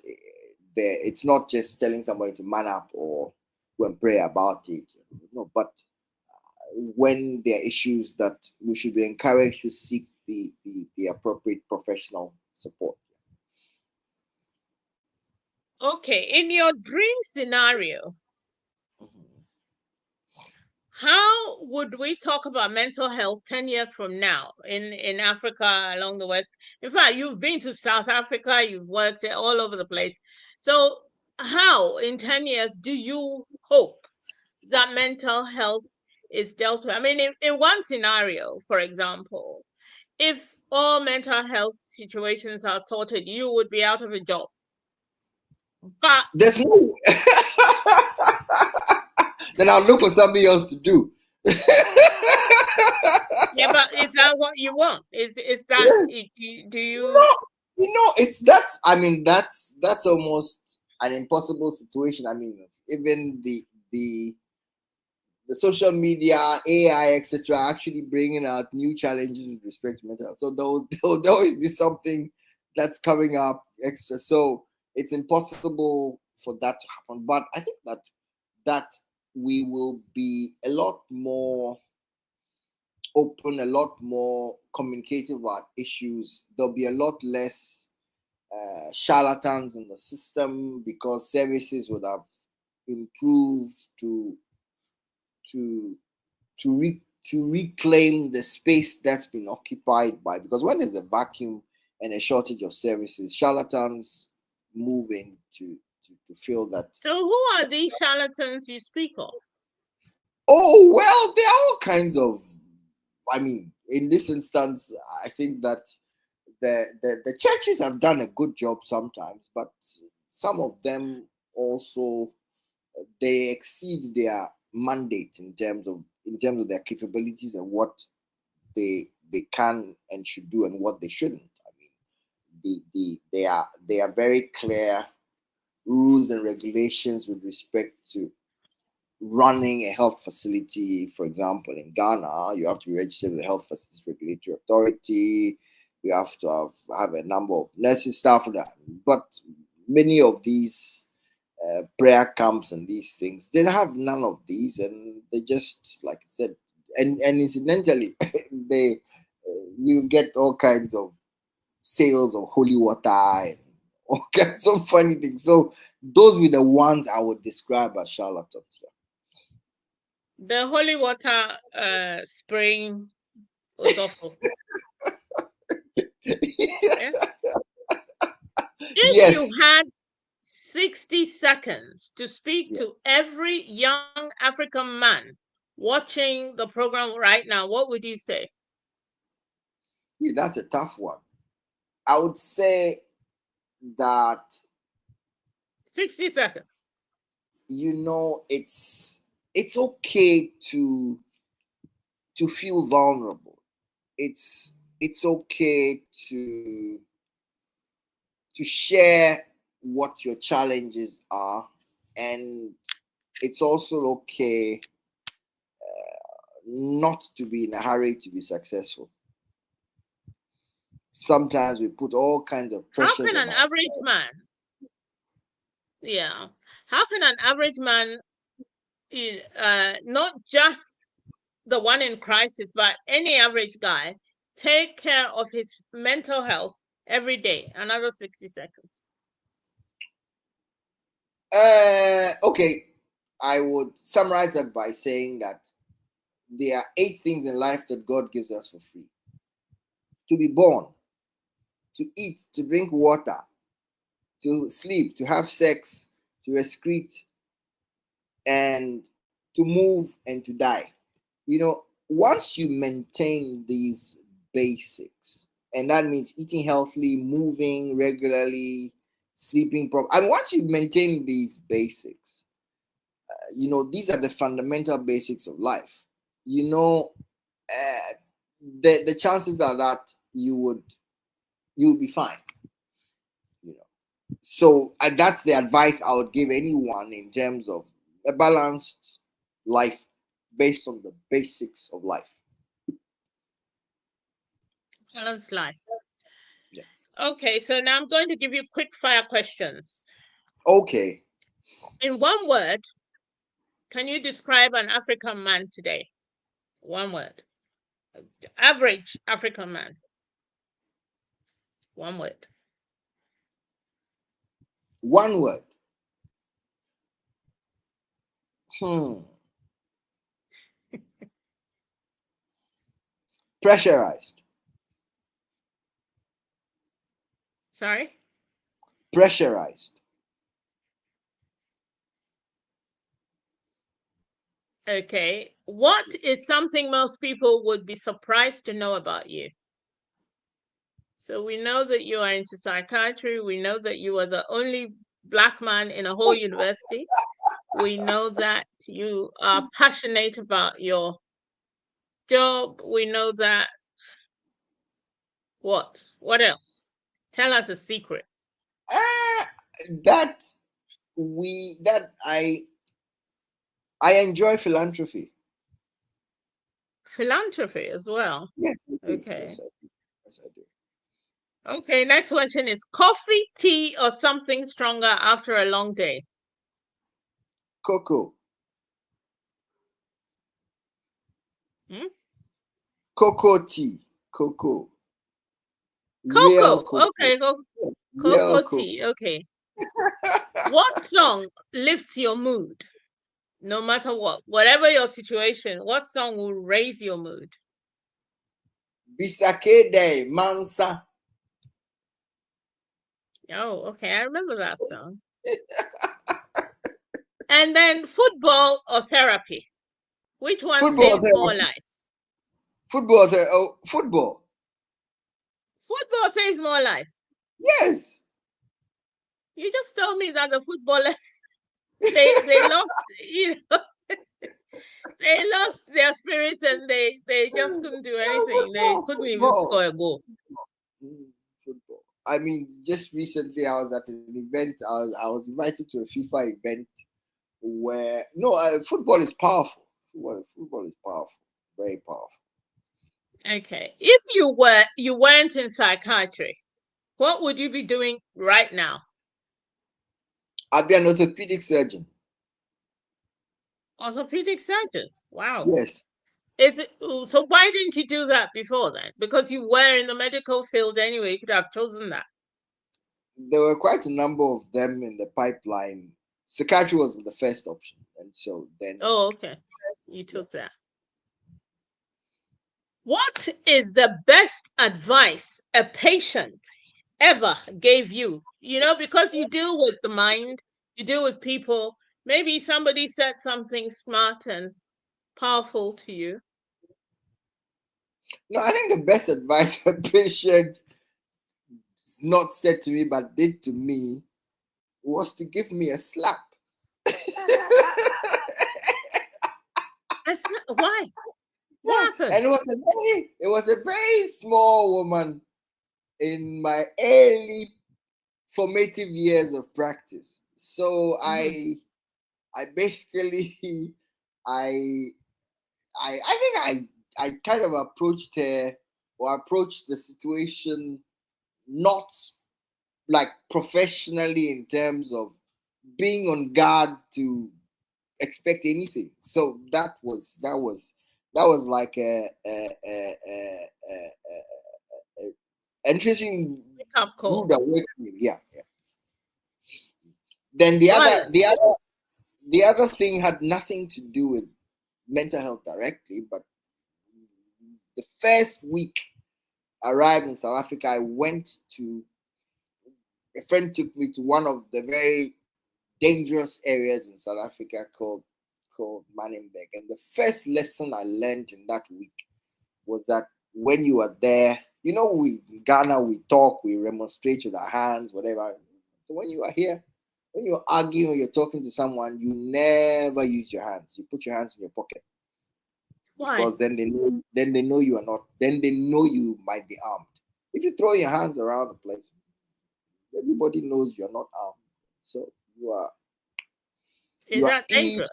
it's not just telling somebody to man up or go and pray about it. No, but when there are issues, that we should be encouraged to seek the appropriate professional support. Okay, in your dream scenario, Mhm. how would we talk about mental health 10 years from now in Africa along the West? In fact, you've been to South Africa, you've worked all over the place. So, how in 10 years do you hope that mental health is dealt with? I mean, in one scenario, for example, if all mental health situations are sorted, you would be out of a job. But There's no. Then I'll look for something else to do. Yeah, but is that what you want? Is that do you? It's that's. I mean, that's almost an impossible situation. I mean, even the the social media, AI, etc., actually bringing out new challenges with respect to mental health. So there'll always be something that's coming up extra. So it's impossible for that to happen. But I think that we will be a lot more open, a lot more communicative about issues. There'll be a lot less charlatans in the system because services would have improved to to reclaim the space that's been occupied by, because when there's a vacuum and a shortage of services, charlatans move in to fill that. So who are these charlatans you speak of? Oh well, there are all kinds of. I mean, in this instance, I think that the churches have done a good job sometimes, but some of them also they exceed their mandate in terms of their capabilities and what they can and should do and what they shouldn't. I mean, they are very clear rules and regulations with respect to running a health facility. For example, in Ghana, you have to be registered with the Health Facilities Regulatory Authority. You have to have a number of nursing staff for that. But many of these prayer camps and these things, they have none of these, and they just, like I said, and incidentally, they you get all kinds of sales of holy water and all kinds of funny things. So those were the ones I would describe as charlatans. The holy water spraying was awful. Yeah. If Yes. you had 60 seconds to speak Yeah. to every young African man watching the program right now, what would you say? Yeah, that's a tough one. I would say that 60 seconds. it's okay to feel vulnerable. It's okay to share what your challenges are, and it's also okay not to be in a hurry to be successful. Sometimes we put all kinds of How pressures can on an average ourselves. man, yeah, how can an average man, not just the one in crisis, but any average guy, take care of his mental health every day? Another 60 seconds. Okay, I would summarize that by saying that there are 8 things in life that God gives us for free: to be born, to eat, to drink water, to sleep, to have sex, to excrete, and to move and to die. Once you maintain these basics, and that means eating healthily, moving regularly, sleeping properly. I mean, once you maintain these basics, these are the fundamental basics of life. Uh, the chances are that you'll be fine. You know, so that's the advice I would give anyone in terms of a balanced life based on the basics of life. Balanced life. Yeah. Okay, so now I'm going to give you quick fire questions. Okay. In one word, can you describe an African man today? One word. Average African man. One word. One word. Hmm. Pressurized. Sorry? Pressurized. Okay. What is something most people would be surprised to know about you? So we know that you are into psychiatry. We know that you are the only Black man in a whole university. We know that you are passionate about your job. We know that. What? What else? Tell us a secret. That I enjoy philanthropy. Philanthropy as well. Yes, I do. Okay. Yes, I do. Yes, I do. Okay, next question is coffee, tea, or something stronger after a long day? Cocoa. Hmm? Cocoa tea. Cocoa. Real Cocoa. cocoa. Okay, Real cocoa cocoa. tea. Okay. What song lifts your mood? No matter what, whatever your situation, what song will raise your mood? Bisake Day, Mansa. Oh, okay. I remember that song. And then football or therapy? Which one Football saves more therapy. lives? Football. Football saves more lives. Yes. You just told me that the footballers they lost, they lost their spirit and they just couldn't do anything. They couldn't even score a goal. Football. I mean, just recently I was at an event. I was invited to a FIFA event where football is powerful. Football is powerful, very powerful. Okay. If you weren't in psychiatry, what would you be doing right now? I'll be an orthopedic surgeon. Orthopedic surgeon. Wow. Yes. So why didn't you do that before then? Because you were in the medical field anyway, you could have chosen that. There were quite a number of them in the pipeline. Psychiatry was the first option, and so then. Oh, okay. You took that. What is the best advice a patient ever gave you? Because you deal with the mind, you deal with people. Maybe somebody said something smart and powerful to you. No, I think the best advice a patient not said to me but did to me was to give me a slap. Why? What happened? And it was a very small woman in my early formative years of practice. So I basically I think I kind of approached her or approached the situation not like professionally in terms of being on guard to expect anything. So that was like a interesting Up call. rude awakening. Yeah. Then Violence. the other thing had nothing to do with mental health directly, but the first week I arrived in South Africa, a friend took me to one of the very dangerous areas in South Africa called Manenberg. And the first lesson I learned in that week was that when you are there, we in Ghana we talk, we remonstrate with our hands, whatever. So when you are here, when you're arguing or you're talking to someone, you never use your hands. You put your hands in your pocket. Why? Because then they know you are not. Then they know you might be armed. If you throw your hands around the place, everybody knows you're not armed. So you are. Is that dangerous?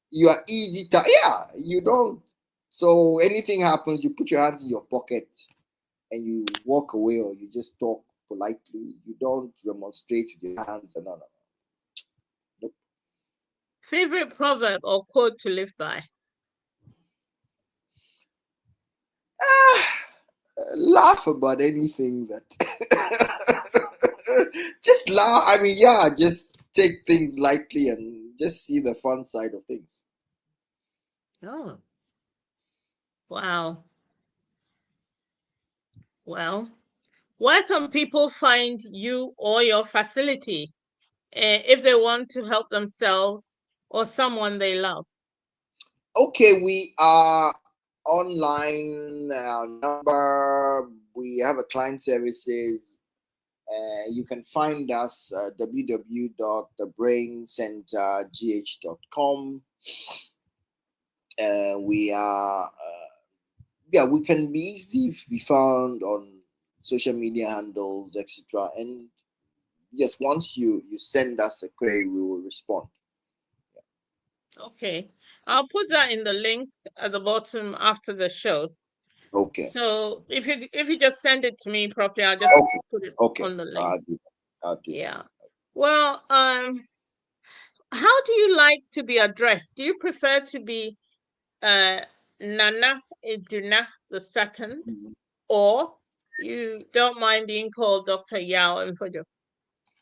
You are easy to. Yeah, you don't. So anything happens, you put your hands in your pocket and you walk away, or you just talk politely. You don't remonstrate with your hands and no. Nope. Favorite proverb or quote to live by? Laugh about anything that. Just laugh. I mean, yeah, just take things lightly and just see the fun side of things. Oh, wow. Well, where can people find you or your facility if they want to help themselves or someone they love? Okay, we are online. Number. We have a client services. You can find us www.thebraincentergh.com. We are yeah, we can be easily be found on social media handles, etc. And yes, once you send us a query, we will respond. Okay. I'll put that in the link at the bottom after the show. Okay. So if you just send it to me properly, I'll just Okay. put it Okay. on the link. I'll do that. I'll do that. Yeah. Well, how do you like to be addressed? Do you prefer to be Nana Aduna the second, Mhm. or you don't mind being called Dr. Yao Mfodwo? No,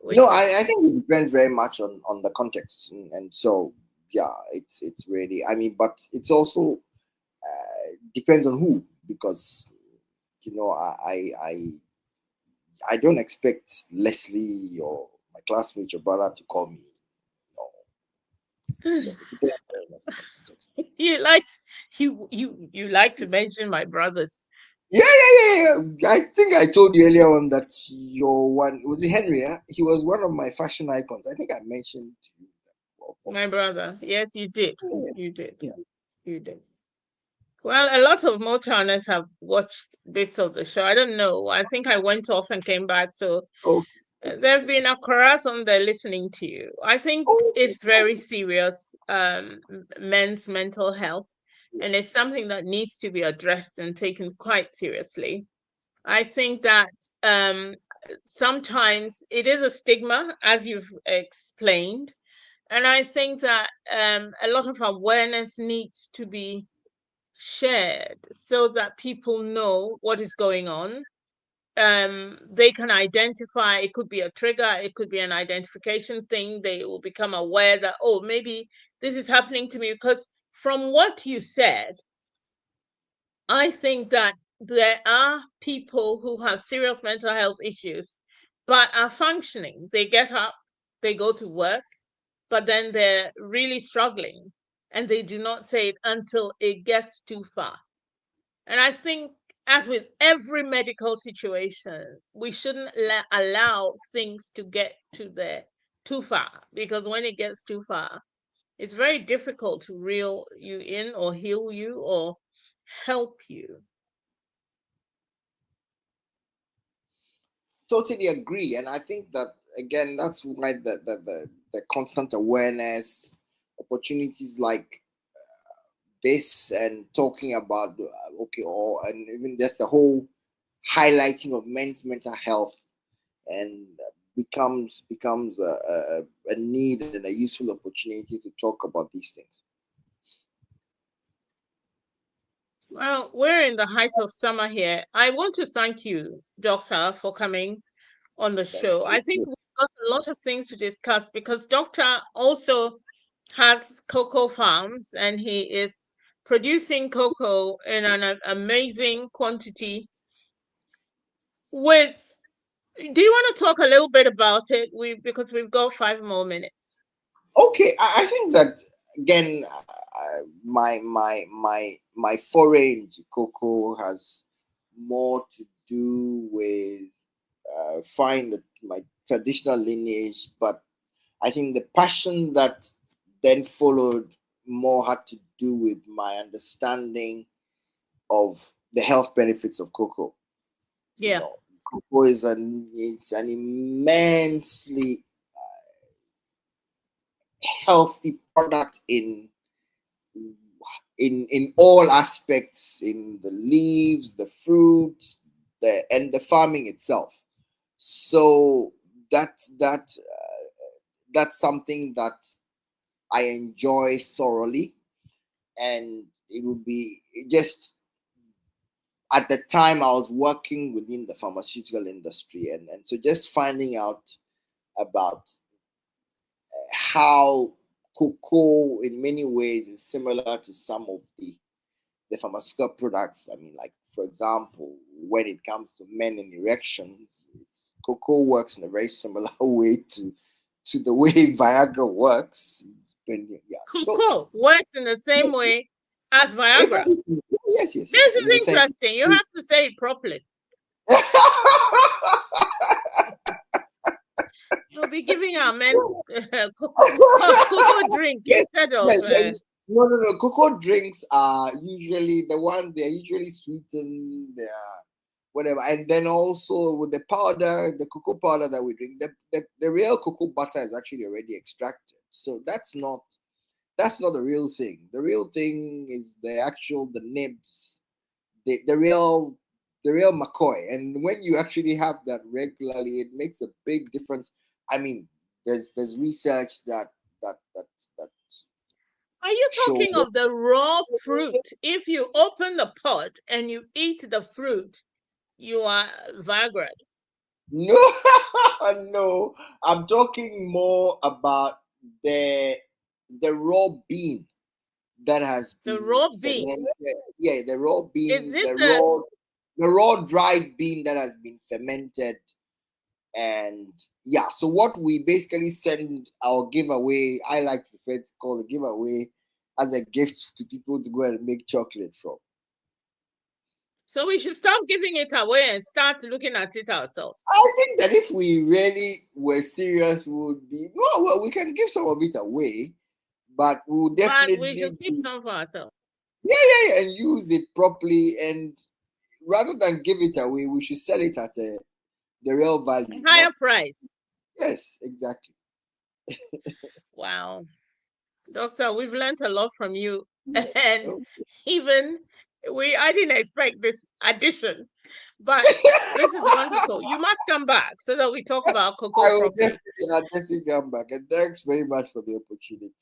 Which one? I think it depends very much on the context, and so yeah, it's really, I mean, but it's also depends on who, because I don't expect Leslie or my classmate, your brother, to call me. No. So it depends very much on the context. You like you like to mention my brothers. Yeah. I think I told you earlier on that your one was it Henry. Yeah? He was one of my fashion icons. I think I mentioned to you that. My brother. Yes, you did. Yeah, You did. yeah. You did. Well, a lot of Motowners have watched bits of the show. I don't know. I think I went off and came back. So Okay. there have been a chorus on there listening to you. I think Okay. it's very serious, men's mental health, and it's something that needs to be addressed and taken quite seriously. I think that sometimes it is a stigma, as you've explained, and I think that a lot of awareness needs to be shared so that people know what is going on. They can identify, it could be a trigger, it could be an identification thing. They will become aware that, oh, maybe this is happening to me. Because from what you said, I think that there are people who have serious mental health issues but are functioning. They get up, they go to work, but then they're really struggling, and they do not say it until it gets too far. And I think, as with every medical situation, we shouldn't allow things to get to there too far, because when it gets too far, it's very difficult to reel you in or heal you or help you. Totally agree, and I think that again, that's why the constant awareness, opportunities like this, and talking about okay, or and even just the whole highlighting of men's mental health, and becomes a need and a useful opportunity to talk about these things. Well, we're in the height of summer here. I want to thank you, Doctor, for coming on the Thank show. I think you. we've got a lot of things to discuss because Doctor also has cocoa farms and he is producing cocoa in an amazing quantity. With, do you want to talk a little bit about it? Because we've got 5 more minutes. Okay, I think that again, my foray into cocoa has more to do with find my traditional lineage, but I think the passion that then followed more had to do with my understanding of the health benefits of cocoa. You Yeah. know, cocoa is it's an immensely healthy product in all aspects, in the leaves, the fruits, and the farming itself. So that's something that I enjoy thoroughly, and it would be just at the time I was working within the pharmaceutical industry, and so just finding out about how cocoa in many ways is similar to some of the pharmaceutical products. I mean, like for example, when it comes to men and erections, cocoa works in a very similar way to the way Viagra works. Yeah, so Cocoa works in the same way as Viagra. yes, This in the is same. interesting. You have to say it properly. You'll be giving our men cocoa drink yes, instead of yes, No. Cocoa drinks are usually the ones, they're usually sweetened, they are whatever. And then also with the powder, the cocoa powder that we drink, the real cocoa butter is actually already extracted. So that's not the real thing. The real thing is the nibs, the real McCoy. And when you actually have that regularly, it makes a big difference. I mean, there's research that Are you shows. talking of the raw fruit? If you open the pod and you eat the fruit, you are Viagra. No, no. I'm talking more about the the raw bean that has The been raw bean. fermented. Yeah, the raw Is bean, it the raw dried bean that has been fermented. And yeah, so what we basically send our giveaway, I like to refer to call a giveaway, as a gift to people to go and make chocolate from. so we should stop giving it away and start looking at it ourselves. I think that if we really were serious, we would be no. Well, we can give some of it away, but we'll But we definitely should keep some for ourselves. yeah, and use it properly. And rather than give it away, we should sell it at the real value. Higher Not price. yes, exactly. Wow. Doctor, we've learned a lot from you. And Oh, even I didn't expect this addition, but this is wonderful. You must come back so that we talk about cocoa properly. I'll definitely come back. And thanks very much for the opportunity.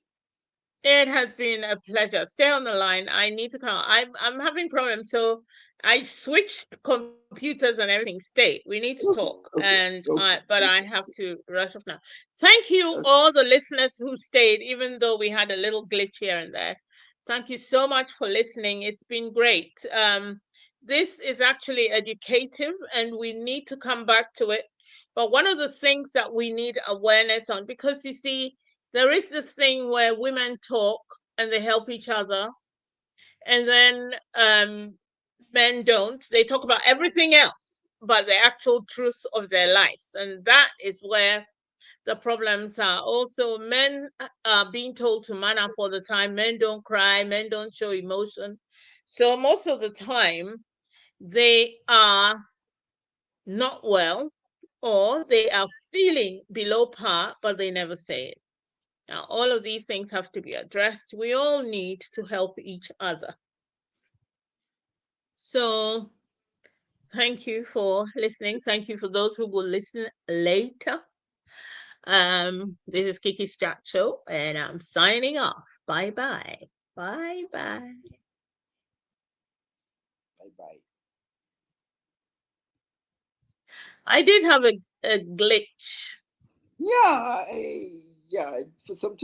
It has been a pleasure. Stay on the line. I need to come. I'm having problems, so I switched computers and everything. Stay. We need to talk, Okay, and okay, but I have to rush off now. Thank you, okay. all the listeners who stayed, even though we had a little glitch here and there. Thank you so much for listening. It's been great. This is actually educative, and we need to come back to it. But one of the things that we need awareness on, because you see, there is this thing where women talk and they help each other, and then men don't. They talk about everything else but the actual truth of their lives, and that is where the problems are. Also, men are being told to man up all the time. Men don't cry, men don't show emotion. So most of the time they are not well, or they are feeling below par, but they never say it. Now, all of these things have to be addressed. We all need to help each other. So, thank you for listening. Thank you for those who will listen later. This is Kiki's Chat Show, and I'm signing off. Bye bye. Bye bye. Bye bye. I did have a glitch. Yeah, yeah. For some